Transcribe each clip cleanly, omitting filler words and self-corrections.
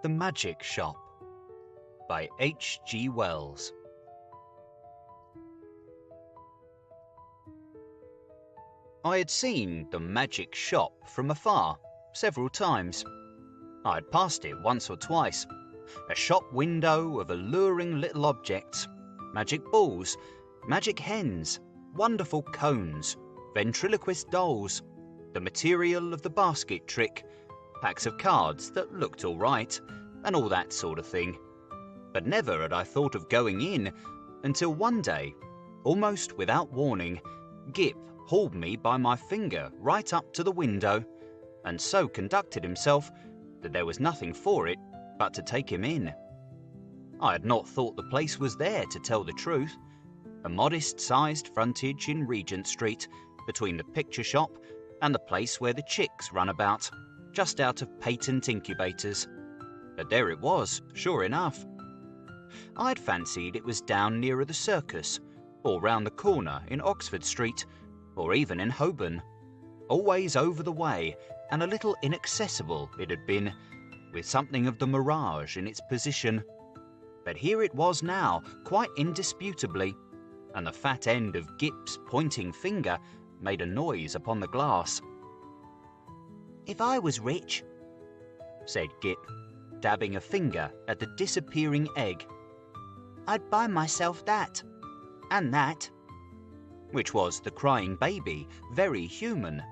The Magic Shop by H.G. Wells. I had seen the magic shop from afar several times. I had passed it once or twice. A shop window of alluring little objects, magic balls, magic hens, wonderful cones, ventriloquist dolls, the material of the basket trick, packs of cards that looked all right, and all that sort of thing. But never had I thought of going in until one day, almost without warning, Gip hauled me by my finger right up to the window, and so conducted himself that there was nothing for it but to take him in. I had not thought the place was there, to tell the truth. A modest-sized frontage in Regent Street, between the picture shop and the place where the chicks run about, just out of patent incubators. But there it was, sure enough. I'd fancied it was down nearer the circus, or round the corner in Oxford Street, or even in Holborn. Always over the way, and a little inaccessible it had been, with something of the mirage in its position. But here it was now, quite indisputably, and the fat end of Gip's pointing finger made a noise upon the glass. "If I was rich," said Gip, dabbing a finger at the disappearing egg, "I'd buy myself that, and that," which was the crying baby, very human,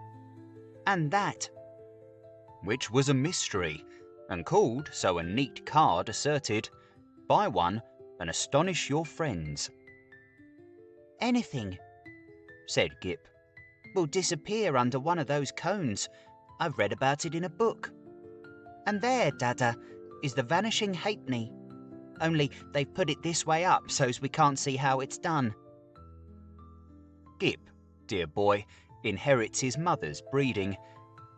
"and that," which was a mystery, and called, so a neat card asserted, "Buy one and astonish your friends." "Anything," said Gip, "will disappear under one of those cones. I've read about it in a book. And there, Dada, is the vanishing halfpenny. Only they've put it this way up so's we can't see how it's done." Gip, dear boy, inherits his mother's breeding,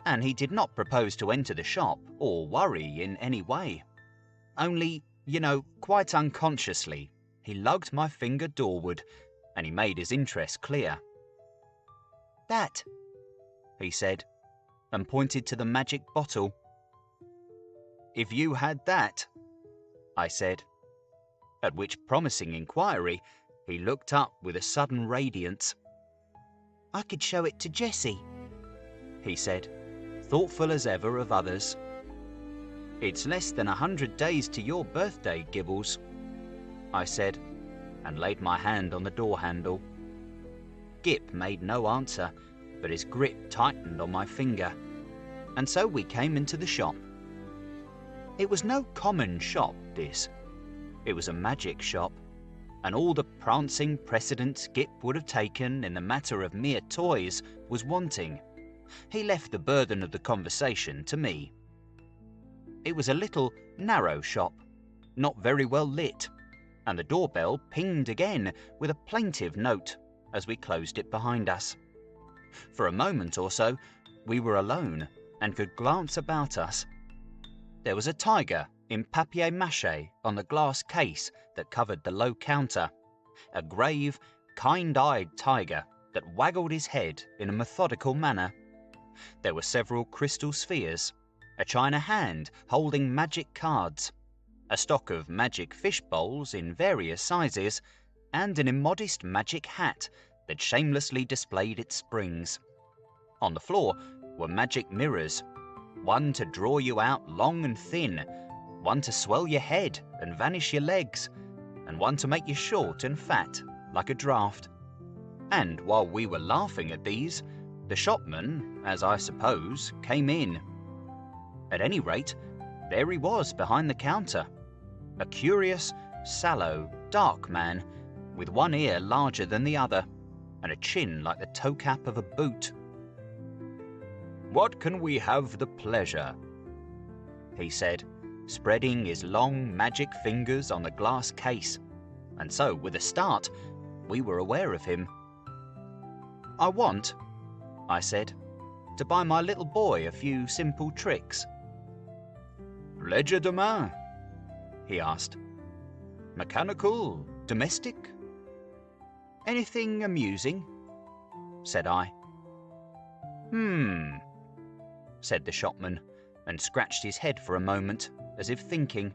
and he did not propose to enter the shop or worry in any way. Only, quite unconsciously, he lugged my finger doorward, and he made his interest clear. "That," he said, and pointed to the magic bottle. "If you had that," I said, at which promising inquiry he looked up with a sudden radiance. "I could show it to Jessie," he said, thoughtful as ever of others. "It's less than 100 days to your birthday, Gibbles," I said, and laid my hand on the door handle. Gip made no answer, but his grip tightened on my finger, and so we came into the shop. It was no common shop, this. It was a magic shop, and all the prancing precedence Gip would have taken in the matter of mere toys was wanting. He left the burden of the conversation to me. It was a little, narrow shop, not very well lit, and the doorbell pinged again with a plaintive note as we closed it behind us. For a moment or so, we were alone and could glance about us. There was a tiger in papier-mâché on the glass case that covered the low counter, a grave, kind-eyed tiger that waggled his head in a methodical manner. There were several crystal spheres, a china hand holding magic cards, a stock of magic fish bowls in various sizes, and an immodest magic hat that shamelessly displayed its springs. On the floor were magic mirrors, one to draw you out long and thin, one to swell your head and vanish your legs, and one to make you short and fat, like a draft. And while we were laughing at these, the shopman, as I suppose, came in. At any rate, there he was behind the counter, a curious, sallow, dark man, with one ear larger than the other, and a chin like the toe cap of a boot. "What can we have the pleasure?" he said, spreading his long magic fingers on the glass case, and so, with a start, we were aware of him. "I want," I said, "to buy my little boy a few simple tricks." "Legerdemain?" he asked. "Mechanical? Domestic?" "Anything amusing?" said I. "Hmm," said the shopman, and scratched his head for a moment, as if thinking.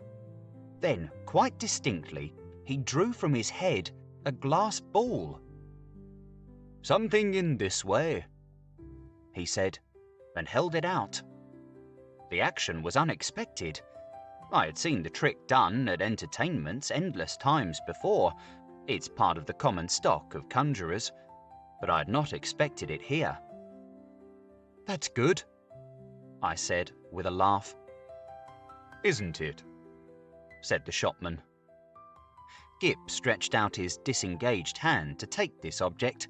Then, quite distinctly, he drew from his head a glass ball. "Something in this way," he said, and held it out. The action was unexpected. I had seen the trick done at entertainments endless times before. It's part of the common stock of conjurers, but I had not expected it here. "That's good," I said with a laugh. "Isn't it?" said the shopman. Gip stretched out his disengaged hand to take this object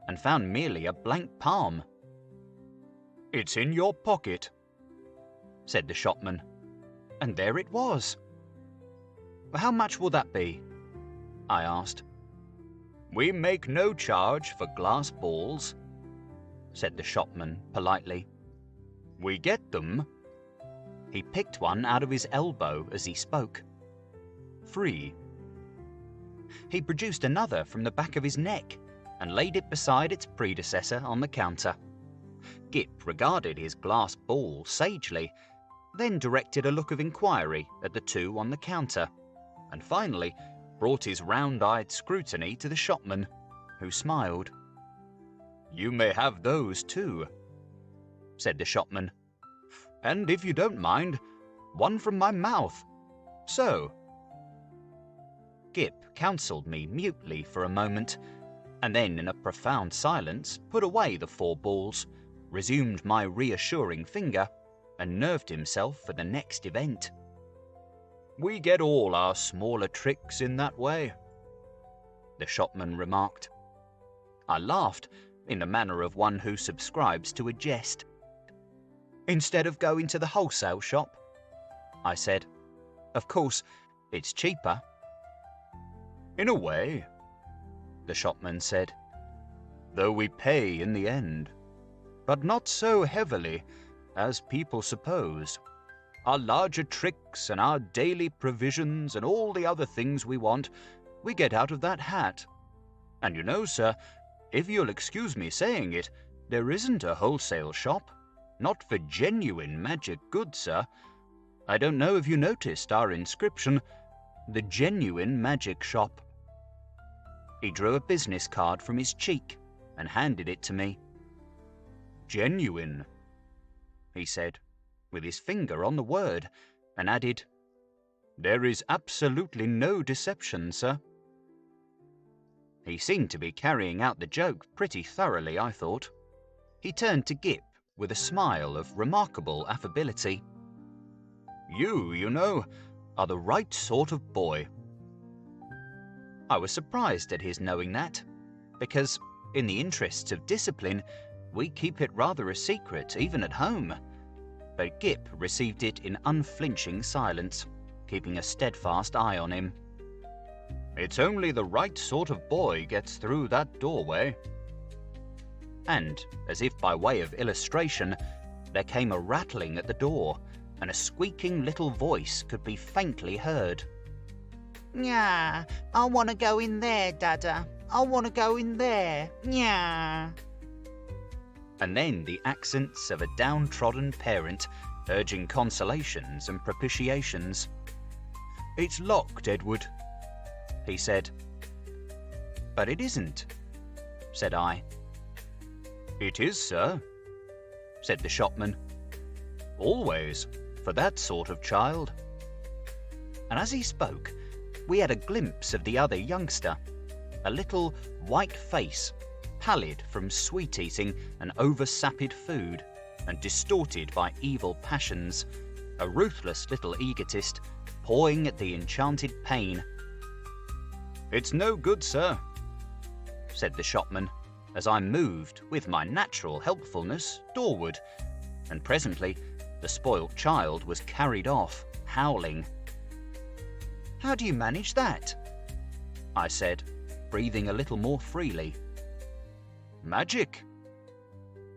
and found merely a blank palm. "It's in your pocket," said the shopman, and there it was. "How much will that be?" I asked. "We make no charge for glass balls," said the shopman politely. "We get them." He picked one out of his elbow as he spoke. "Free." He produced another from the back of his neck and laid it beside its predecessor on the counter. Gip regarded his glass ball sagely, then directed a look of inquiry at the two on the counter, and finally brought his round-eyed scrutiny to the shopman, who smiled. "You may have those too," said the shopman. "And if you don't mind, one from my mouth. So." Gip counselled me mutely for a moment, and then in a profound silence put away the 4 balls, resumed my reassuring finger, and nerved himself for the next event. "We get all our smaller tricks in that way," the shopman remarked. I laughed in the manner of one who subscribes to a jest. "Instead of going to the wholesale shop?" I said. "Of course, it's cheaper." "In a way," the shopman said, "though we pay in the end, but not so heavily as people suppose. Our larger tricks and our daily provisions and all the other things we want, we get out of that hat. And you know, sir, if you'll excuse me saying it, there isn't a wholesale shop. Not for genuine magic goods, sir. I don't know if you noticed our inscription, the Genuine Magic Shop." He drew a business card from his cheek and handed it to me. "Genuine," he said, with his finger on the word, and added, "There is absolutely no deception, sir." He seemed to be carrying out the joke pretty thoroughly, I thought. He turned to Gip with a smile of remarkable affability. You know, are the right sort of boy." I was surprised at his knowing that, because, in the interests of discipline, we keep it rather a secret, even at home. But Gip received it in unflinching silence, keeping a steadfast eye on him. "It's only the right sort of boy gets through that doorway." And, as if by way of illustration, there came a rattling at the door, and a squeaking little voice could be faintly heard. "Nya, I want to go in there, Dada. I want to go in there. Nya." And then the accents of a downtrodden parent urging consolations and propitiations. "It's locked, Edward," he said. "But it isn't," said I. "It is, sir," said the shopman. "Always, for that sort of child." And as he spoke, we had a glimpse of the other youngster, a little white face, pallid from sweet-eating and over-sapid food, and distorted by evil passions, a ruthless little egotist, pawing at the enchanted pain. "It's no good, sir," said the shopman, as I moved, with my natural helpfulness, doorward, and presently the spoilt child was carried off, howling. "How do you manage that?" I said, breathing a little more freely. "Magic,"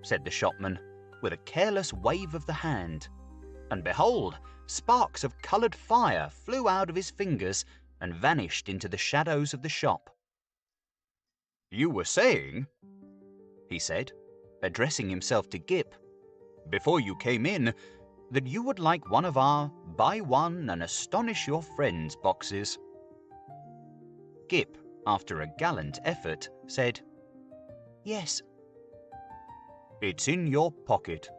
said the shopman, with a careless wave of the hand, and behold, sparks of coloured fire flew out of his fingers and vanished into the shadows of the shop. "You were saying," he said, addressing himself to Gip, "before you came in, that you would like one of our Buy One and Astonish Your Friends boxes. Gip, after a gallant effort, said, "Yes." "It's in your pocket."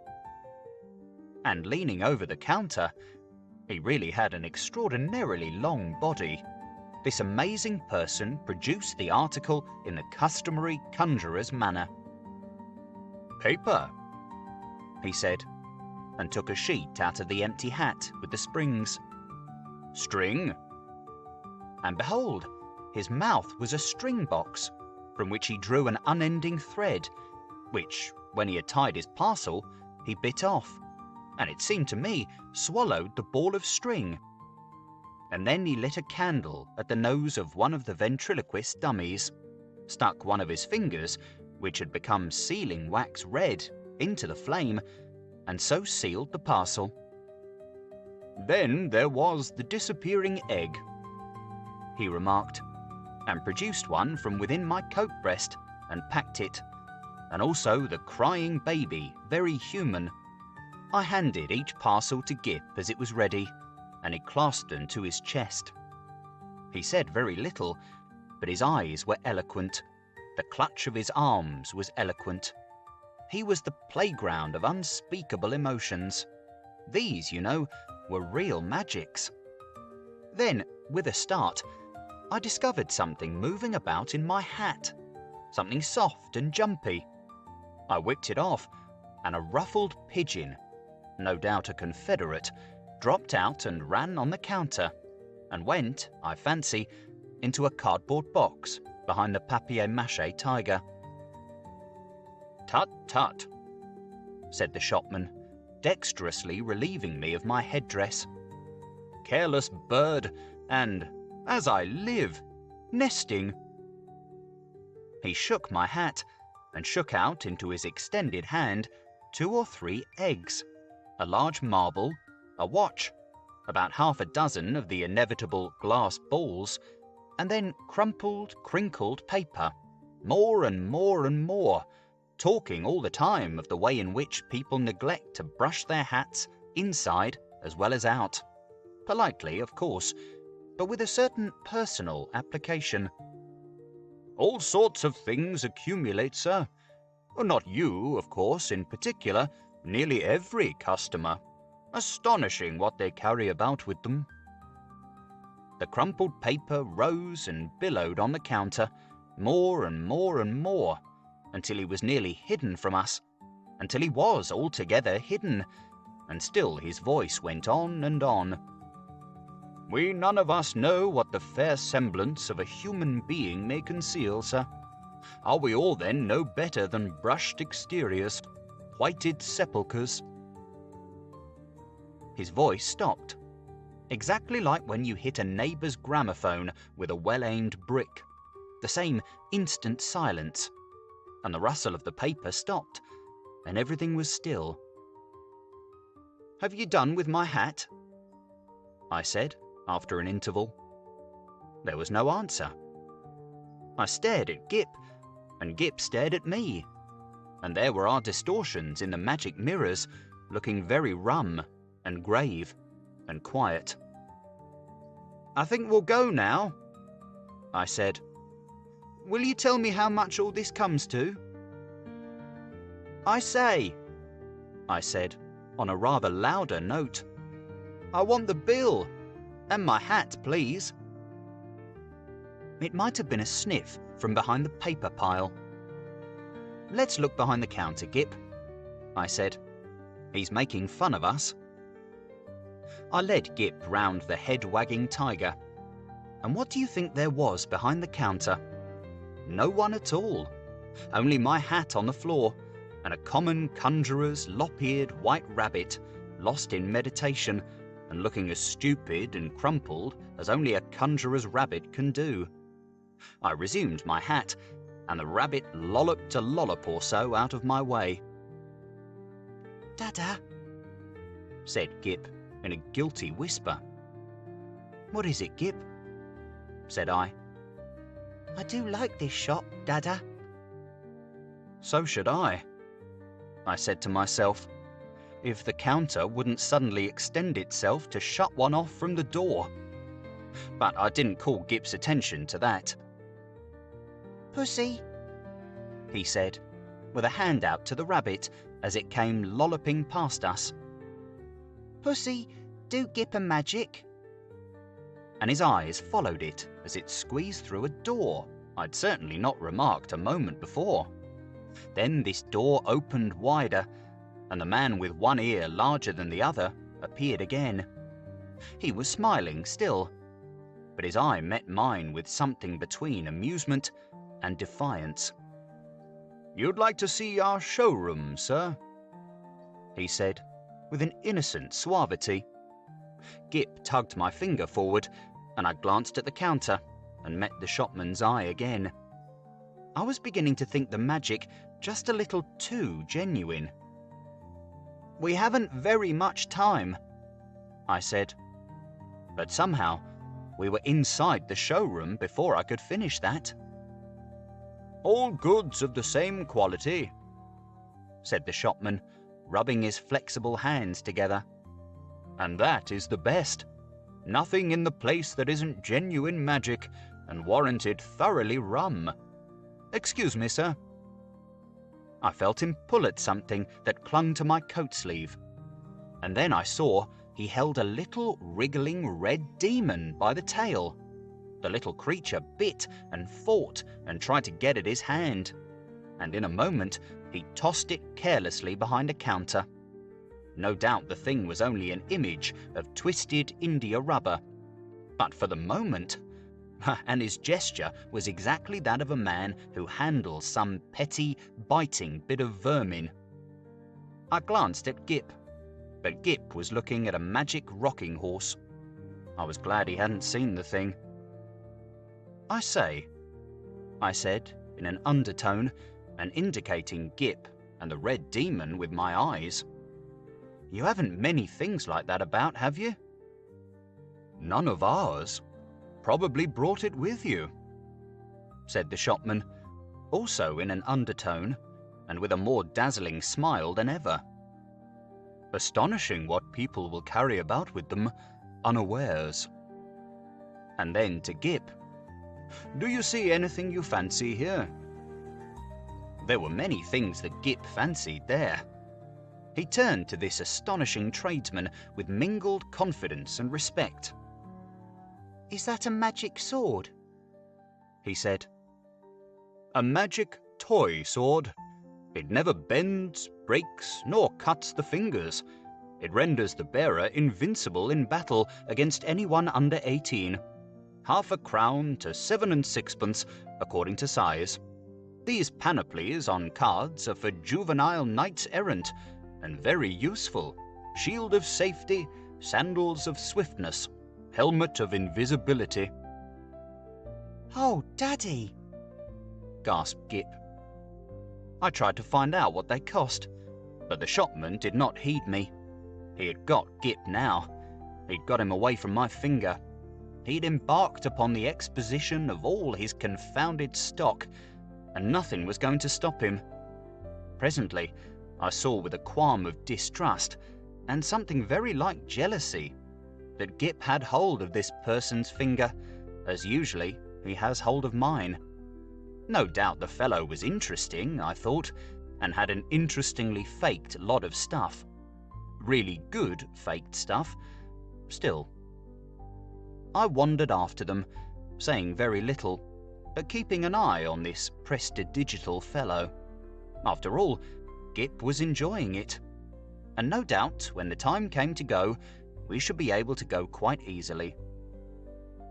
And leaning over the counter, he really had an extraordinarily long body, this amazing person produced the article in the customary conjurer's manner. "Paper," he said, and took a sheet out of the empty hat with the springs. "String." And behold, his mouth was a string box, from which he drew an unending thread, which, when he had tied his parcel, he bit off, and it seemed to me swallowed the ball of string. And then he lit a candle at the nose of one of the ventriloquist dummies, stuck one of his fingers, which had become sealing wax red, into the flame, and so sealed the parcel. "Then there was the disappearing egg," he remarked, and produced one from within my coat breast and packed it, and also the crying baby, very human. I handed each parcel to Gip as it was ready, and he clasped them to his chest. He said very little, but his eyes were eloquent. The clutch of his arms was eloquent. He was the playground of unspeakable emotions. These, you know, were real magics. Then, with a start, I discovered something moving about in my hat, something soft and jumpy. I whipped it off, and a ruffled pigeon, no doubt a confederate, dropped out and ran on the counter, and went, I fancy, into a cardboard box behind the papier-mâché tiger. "Tut, tut," said the shopman, dexterously relieving me of my headdress. "Careless bird, and, as I live, nesting." He shook my hat, and shook out into his extended hand 2 or 3 eggs, a large marble, a watch, about half a dozen of the inevitable glass balls, and then crumpled, crinkled paper, more and more and more, talking all the time of the way in which people neglect to brush their hats inside as well as out. Politely, of course, but with a certain personal application. "All sorts of things accumulate, sir. Not you, of course, in particular, nearly every customer. Astonishing what they carry about with them." The crumpled paper rose and billowed on the counter, more and more and more, until he was nearly hidden from us, until he was altogether hidden, and still his voice went on and on. "We none of us know what the fair semblance of a human being may conceal, sir. Are we all then no better than brushed exteriors, whited sepulchres?" His voice stopped, exactly like when you hit a neighbour's gramophone with a well-aimed brick, the same instant silence, and the rustle of the paper stopped, and everything was still. "Have you done with my hat?" I said, after an interval. There was no answer. I stared at Gip, and Gip stared at me, and there were our distortions in the magic mirrors, looking very rum and grave and quiet. "I think we'll go now," I said. "Will you tell me how much all this comes to?" "I say," I said, on a rather louder note, "I want the bill, and my hat, please." It might have been a sniff from behind the paper pile. "Let's look behind the counter, Gip," I said. "He's making fun of us." I led Gip round the head-wagging tiger, and what do you think there was behind the counter? No one at all, only my hat on the floor, and a common conjurer's lop-eared white rabbit, lost in meditation, and looking as stupid and crumpled as only a conjurer's rabbit can do. I resumed my hat, and the rabbit lolloped a lollop or so out of my way. "Dada," said Gip in a guilty whisper. "What is it, Gip?" said I. "I do like this shop, Dada." So should I said to myself, if the counter wouldn't suddenly extend itself to shut one off from the door. But I didn't call Gip's attention to that. "Pussy," he said, with a hand out to the rabbit as it came lolloping past us. "Pussy, do Gip a magic." And his eyes followed it as it squeezed through a door I'd certainly not remarked a moment before. Then this door opened wider, and the man with one ear larger than the other appeared again. He was smiling still, but his eye met mine with something between amusement and defiance. "You'd like to see our showroom, sir?" he said, with an innocent suavity. Gip tugged my finger forward, and I glanced at the counter and met the shopman's eye again. I was beginning to think the magic just a little too genuine. "We haven't very much time," I said. But somehow, we were inside the showroom before I could finish that. "All goods of the same quality," said the shopman, rubbing his flexible hands together. "And that is the best. Nothing in the place that isn't genuine magic and warranted thoroughly rum. Excuse me, sir." I felt him pull at something that clung to my coat sleeve, and then I saw he held a little wriggling red demon by the tail. The little creature bit and fought and tried to get at his hand, and in a moment he tossed it carelessly behind a counter. No doubt the thing was only an image of twisted India rubber, but for the moment, and his gesture was exactly that of a man who handles some petty, biting bit of vermin. I glanced at Gip, but Gip was looking at a magic rocking horse. I was glad he hadn't seen the thing. "I say," I said in an undertone and indicating Gip and the red demon with my eyes. "You haven't many things like that about, have you?" "None of ours. Probably brought it with you," said the shopman, also in an undertone and with a more dazzling smile than ever. "Astonishing what people will carry about with them unawares." And then to Gip, "Do you see anything you fancy here?" There were many things that Gip fancied there. He turned to this astonishing tradesman with mingled confidence and respect. "Is that a magic sword?" he said. "A magic toy sword. It never bends, breaks, nor cuts the fingers. It renders the bearer invincible in battle against anyone under 18. Half a crown to 7 and 6pence, according to size. These panoplies on cards are for juvenile knights-errant, and very useful. Shield of safety, sandals of swiftness, helmet of invisibility." "Oh, Daddy!" gasped Gip. I tried to find out what they cost, but the shopman did not heed me. He had got Gip now. He'd got him away from my finger. He'd embarked upon the exposition of all his confounded stock, and nothing was going to stop him. Presently, I saw with a qualm of distrust, and something very like jealousy, that Gip had hold of this person's finger, as usually he has hold of mine. No doubt the fellow was interesting, I thought, and had an interestingly faked lot of stuff. Really good faked stuff. Still. I wandered after them, saying very little, but keeping an eye on this prestidigital fellow. After all, Gip was enjoying it, and no doubt when the time came to go, we should be able to go quite easily.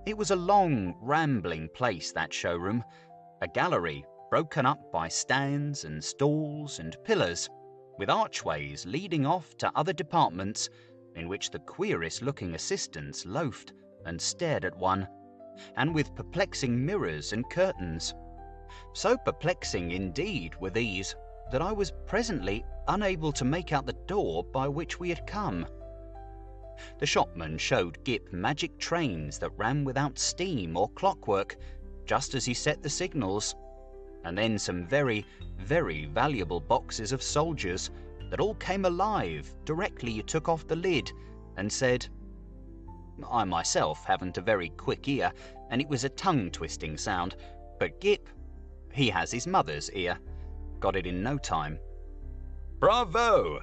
It was a long, rambling place, that showroom, a gallery broken up by stands and stalls and pillars, with archways leading off to other departments in which the queerest-looking assistants loafed and stared at one, and with perplexing mirrors and curtains. So perplexing indeed were these that I was presently unable to make out the door by which we had come. The shopman showed Gip magic trains that ran without steam or clockwork, just as he set the signals, and then some very, very valuable boxes of soldiers, that all came alive directly you took off the lid and said, I myself haven't a very quick ear, and it was a tongue-twisting sound, but Gip, he has his mother's ear, got it in no time. "Bravo!"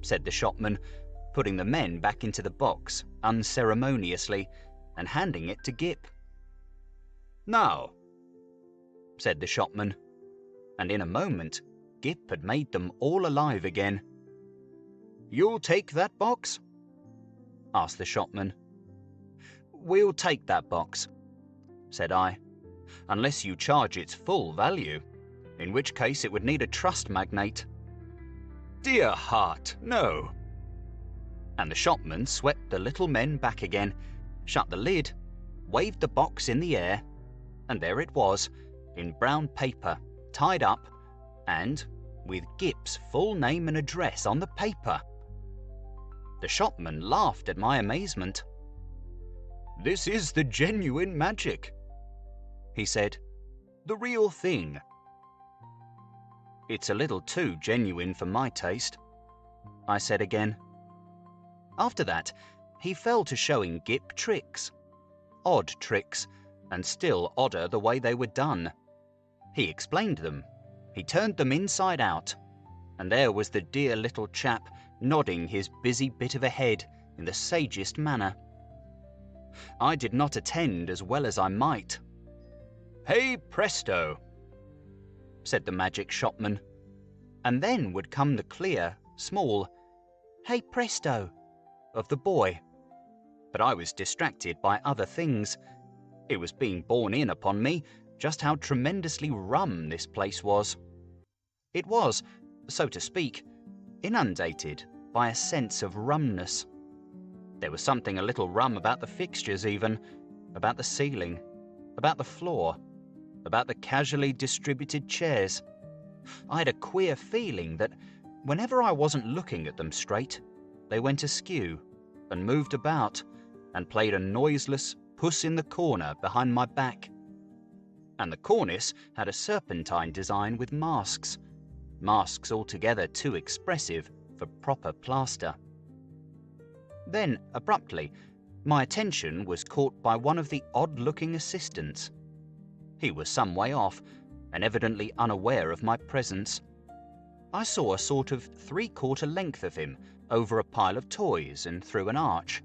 said the shopman, putting the men back into the box unceremoniously and handing it to Gip. "Now," said the shopman, and in a moment Gip had made them all alive again. "You'll take that box?" asked the shopman. "We'll take that box," said I, "unless you charge its full value, in which case it would need a trust magnate." "Dear heart, no." And the shopman swept the little men back again, shut the lid, waved the box in the air, and there it was, in brown paper, tied up, and with Gip's full name and address on the paper. The shopman laughed at my amazement. "This is the genuine magic," he said. "The real thing." "It's a little too genuine for my taste," I said again. After that, he fell to showing Gip tricks. Odd tricks, and still odder the way they were done. He explained them. He turned them inside out, and there was the dear little chap nodding his busy bit of a head in the sagest manner. I did not attend as well as I might. "Hey presto," said the magic shopman, and then would come the clear, small, "Hey presto" of the boy. But I was distracted by other things. It was being borne in upon me just how tremendously rum this place was. It was, so to speak, inundated by a sense of rumness. There was something a little rum about the fixtures even, about the ceiling, about the floor, about the casually distributed chairs. I had a queer feeling that whenever I wasn't looking at them straight, they went askew and moved about and played a noiseless puss in the corner behind my back. And the cornice had a serpentine design with masks altogether too expressive for proper plaster. Then, abruptly, my attention was caught by one of the odd-looking assistants. He was some way off, and evidently unaware of my presence. I saw a sort of three-quarter length of him over a pile of toys and through an arch.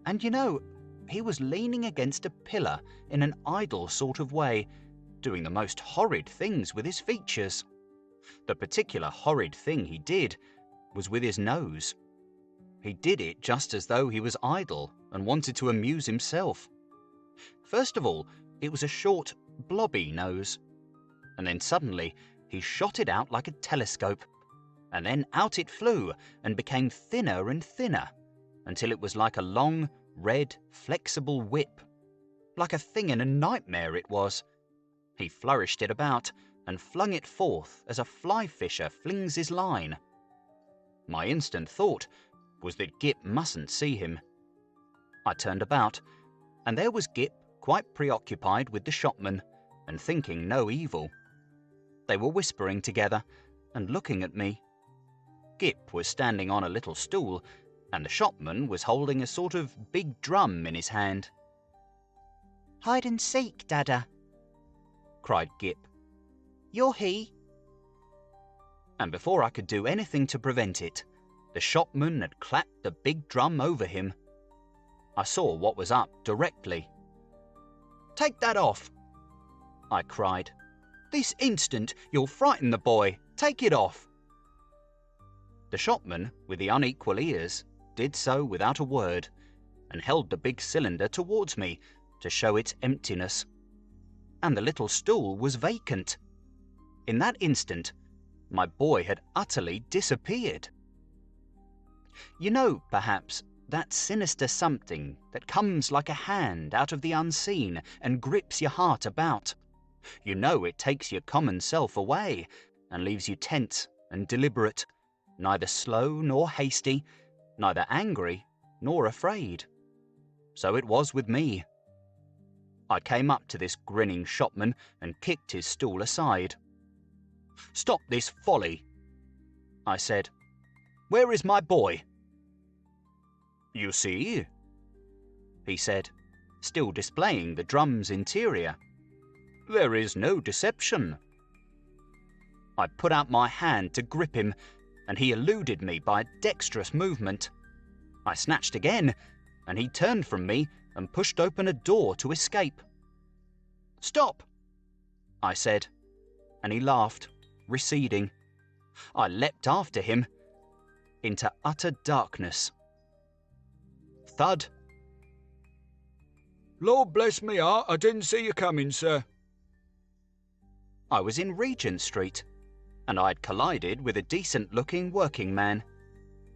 And you know, he was leaning against a pillar in an idle sort of way, doing the most horrid things with his features. The particular horrid thing he did was with his nose. He did it just as though he was idle and wanted to amuse himself. First of all, it was a short, blobby nose, and then suddenly he shot it out like a telescope, and then out it flew and became thinner and thinner, until it was like a long, red, flexible whip. Like a thing in a nightmare it was. He flourished it about and flung it forth as a fly-fisher flings his line. My instant thought was that Gip mustn't see him. I turned about, and there was Gip quite preoccupied with the shopman and thinking no evil. They were whispering together and looking at me. Gip was standing on a little stool, and the shopman was holding a sort of big drum in his hand. "Hide and seek, Dada," cried Gip. "You're he." And before I could do anything to prevent it, the shopman had clapped the big drum over him. I saw what was up directly. "Take that off," I cried. "This instant you'll frighten the boy. Take it off." The shopman, with the unequal ears, did so without a word, and held the big cylinder towards me to show its emptiness. And the little stool was vacant. In that instant, my boy had utterly disappeared. You know, perhaps, that sinister something that comes like a hand out of the unseen and grips your heart about. You know it takes your common self away and leaves you tense and deliberate, neither slow nor hasty, neither angry nor afraid. So it was with me. I came up to this grinning shopman and kicked his stool aside. "Stop this folly," I said, Where is my boy?" "You see," he said, still displaying the drum's interior, "there is no deception." I put out my hand to grip him, and he eluded me by a dexterous movement. I snatched again, and he turned from me and pushed open a door to escape. "Stop," I said, and he laughed, receding. I leapt after him into utter darkness. Thud. "Lord bless me heart, I didn't see you coming, sir." I was in Regent Street, and I'd collided with a decent-looking working man.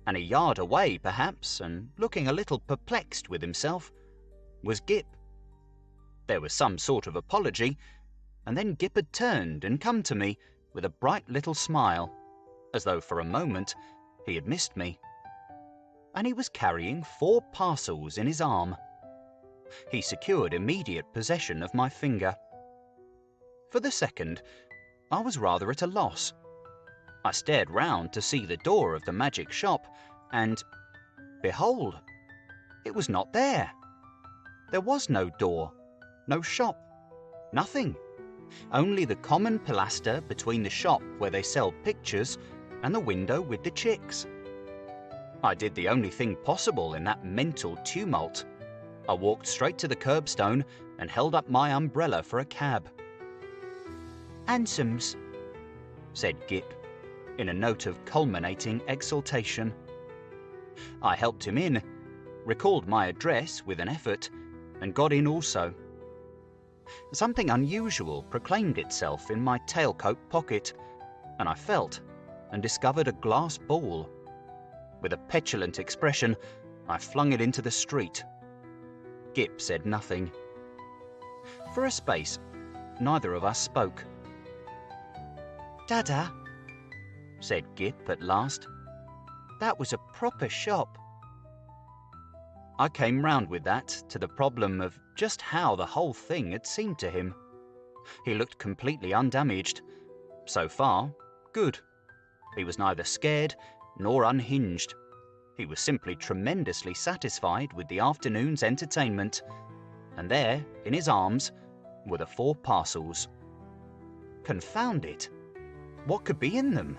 And a yard away, perhaps, and looking a little perplexed with himself, was Gip. There was some sort of apology, and then Gip had turned and come to me with a bright little smile, as though for a moment he had missed me. And he was carrying 4 parcels in his arm. He secured immediate possession of my finger. For the second, I was rather at a loss. I stared round to see the door of the magic shop, and, behold, it was not there. There was no door, no shop, nothing. Only the common pilaster between the shop where they sell pictures and the window with the chicks. I did the only thing possible in that mental tumult. I walked straight to the curbstone and held up my umbrella for a cab. "Hansoms," said Gip, in a note of culminating exultation. I helped him in, recalled my address with an effort, and got in also. Something unusual proclaimed itself in my tailcoat pocket, and I felt and discovered a glass ball. With a petulant expression, I flung it into the street. Gip said nothing. For a space, neither of us spoke. "Dada," said Gip at last, "that was a proper shop." I came round with that to the problem of just how the whole thing had seemed to him. He looked completely undamaged. So far, good. He was neither scared nor unhinged. He was simply tremendously satisfied with the afternoon's entertainment. And there, in his arms, were the 4 parcels. Confound it! What could be in them?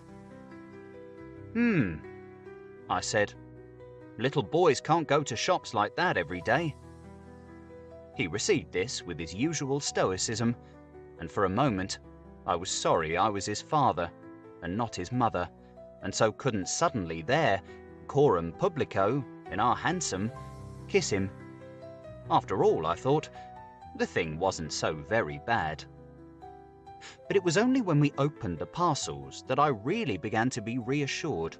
I said. "Little boys can't go to shops like that every day." He received this with his usual stoicism, and for a moment I was sorry I was his father and not his mother, and so couldn't suddenly there, coram publico, in our hansom, kiss him. After all, I thought, the thing wasn't so very bad. But it was only when we opened the parcels that I really began to be reassured.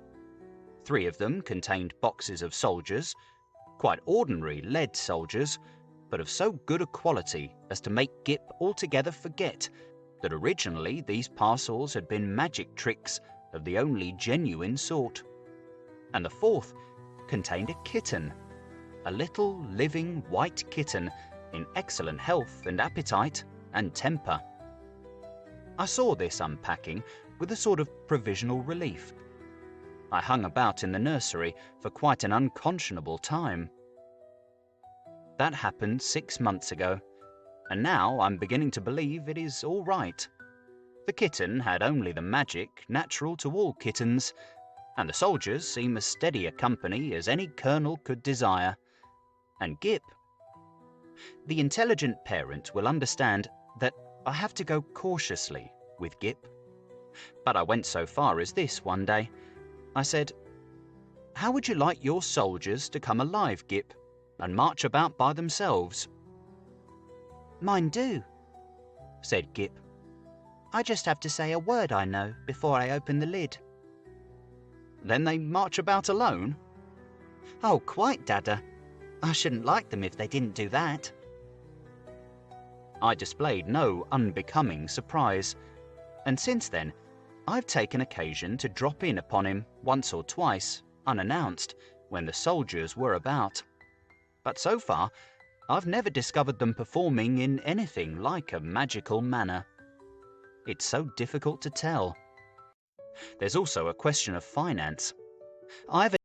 3 of them contained boxes of soldiers, quite ordinary lead soldiers, but of so good a quality as to make Gip altogether forget that originally these parcels had been magic tricks of the only genuine sort. And the 4th contained a kitten, a little living white kitten in excellent health and appetite and temper. I saw this unpacking with a sort of provisional relief. I hung about in the nursery for quite an unconscionable time. That happened 6 months ago, and now I'm beginning to believe it is all right. The kitten had only the magic natural to all kittens, and the soldiers seem as steady a company as any colonel could desire. And Gip. The intelligent parent will understand that I have to go cautiously with Gip. But I went so far as this one day. I said, "How would you like your soldiers to come alive, Gip, and march about by themselves?" "Mine do," said Gip. "I just have to say a word I know before I open the lid." "Then they march about alone?" "Oh, quite, Dada. I shouldn't like them if they didn't do that." I displayed no unbecoming surprise, and since then I've taken occasion to drop in upon him once or twice, unannounced, when the soldiers were about. But so far, I've never discovered them performing in anything like a magical manner. It's so difficult to tell. There's also a question of finance. I've